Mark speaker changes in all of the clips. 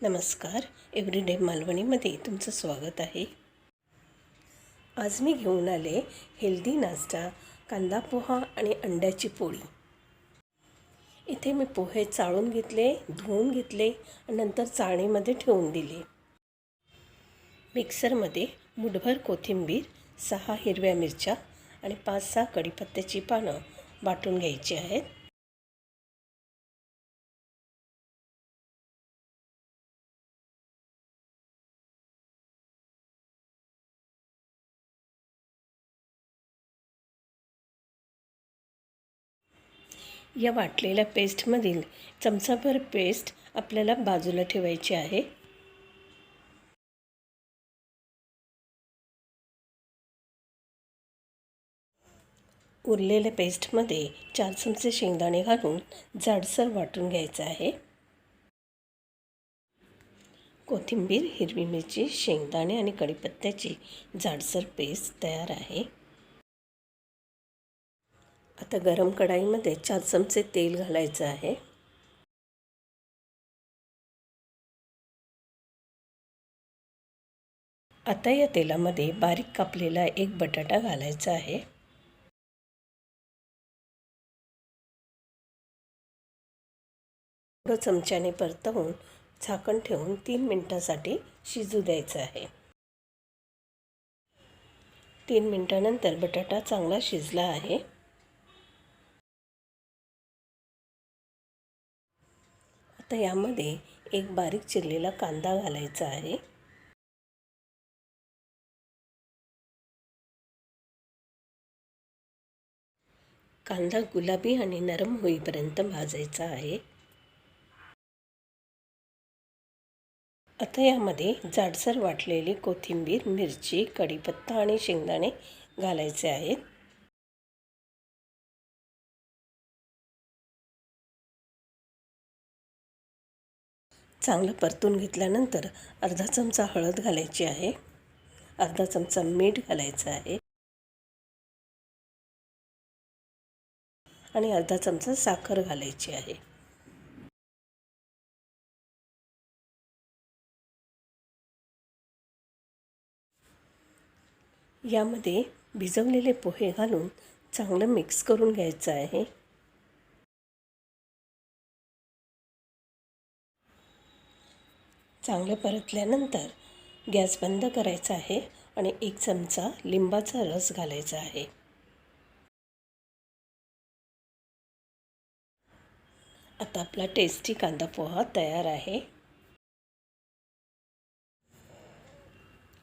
Speaker 1: नमस्कार. एव्हरीडे मालवणीमध्ये तुमचं स्वागत आहे. आज मी घेऊन आले हेल्दी नाश्ता, कांदा पोहा आणि अंड्याची पोळी. इथे मी पोहे चाळून घेतले, धुवून घेतले आणि नंतर चाळणीमध्ये ठेवून दिले. मिक्सरमध्ये मुठभर कोथिंबीर, 6 हिरव्या मिरच्या आणि 5-6 कढीपत्त्याची पानं वाटून घ्यायची आहेत. या वाटलेल्या पेस्टमधील चमचाभर पेस्ट आपल्याला बाजूला ठेवायची आहे. उरलेल्या पेस्टमध्ये 4 चमचे शेंगदाणे घालून जाडसर वाटून घ्यायचं आहे. कोथिंबीर, हिरवी मिरची, शेंगदाणे आणि कढीपत्त्याची जाडसर पेस्ट तयार आहे. आता गरम कढाईमध्ये 4 चमचे तेल घालायचं आहे. आता या तेलामध्ये बारीक कापलेला एक बटाटा घालायचा आहे. थोडं चमच्याने परतवून झाकण ठेवून 3 मिनिटांसाठी शिजू द्यायचं आहे. 3 मिनिटांनंतर बटाटा चांगला शिजला आहे. आता यामध्ये एक बारीक चिरलेला कांदा घालायचा आहे. कांदा गुलाबी आणि नरम होईपर्यंत भाजायचा आहे. आता यामध्ये जाडसर वाटलेली कोथिंबीर, मिरची, कढीपत्ता आणि शेंगदाणे घालायचे आहेत. चांगलं परतून घेतल्यानंतर अर्धा चमचा हळद घालायची आहे. अर्धा चमचा मीठ घालायचं आहे आणि अर्धा चमचा साखर घालायची आहे. यामध्ये भिजवलेले पोहे घालून चांगलं मिक्स करून घ्यायचं आहे. चांगलं परतल्यानंतर गॅस बंद करायचा आहे आणि 1 चमचा लिंबाचा रस घालायचा आहे. आता आपला टेस्टी कांदा पोहा तयार आहे.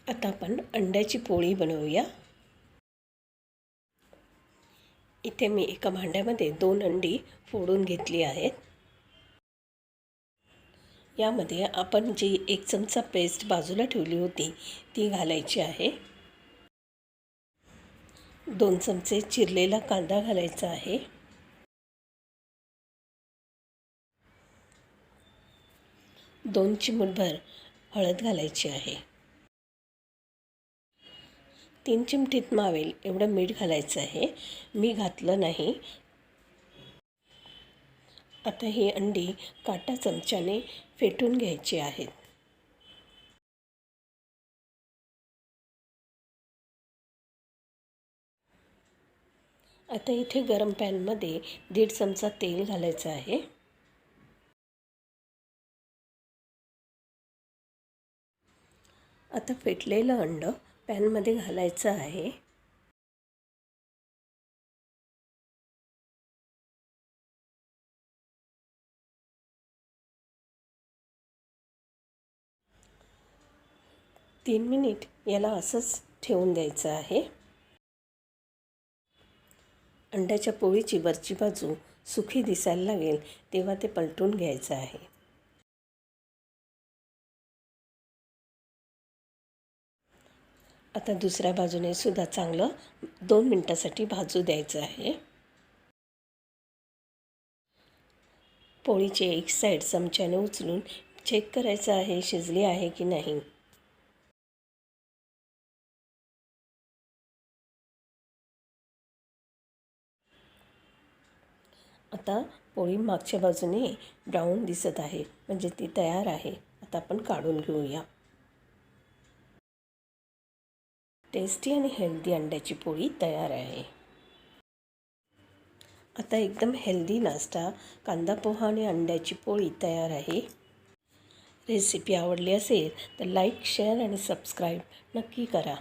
Speaker 1: आता आपण अंड्याची पोळी बनवूया. इथे मी एका भांड्यामध्ये 2 अंडी फोडून घेतली आहेत. यामध्ये आपण जी 1 चमचा पेस्ट बाजूला ठेवली होती ती घालायची आहे. 2 चमचे चिरलेला कांदा घालायचा आहे. 2 चिमूटभर हळद घालायची आहे. 3 चिमटीत मावेल एवढं मीठ घालायचं आहे. मी घातलं नाही. आता ही अंडी काटा चमच्याने फेटून घ्यायची आहेत. आता इथे गरम पॅनमध्ये 1.5 चमचा तेल घालायचं आहे. आता फेटलेलं अंड पॅनमध्ये घालायचं आहे. तीन मिनिट याला असंच ठेवून द्यायचं आहे. अंड्याच्या पोळीची वरची बाजू सुकी दिसायला लागेल तेव्हा ते पलटून घ्यायचं आहे. आता दुसऱ्या बाजूने सुद्धा चांगलं 2 मिनिटांसाठी भाजू द्यायचं आहे. पोळीची एक साईड चमच्याने उचलून चेक करायचं आहे शिजली आहे की नाही. आता पोळी मागच्या बाजूने ब्राऊन दिसत आहे म्हणजे ती तयार आहे. आता आपण काढून घेऊया. टेस्टी आणि हेल्दी अंड्याची पोळी तयार आहे. आता एकदम हेल्दी नाश्ता कांदा पोहा आणि अंड्याची पोळी तयार आहे. रेसिपी आवडली असेल तर लाईक, शेअर आणि सबस्क्राईब नक्की करा.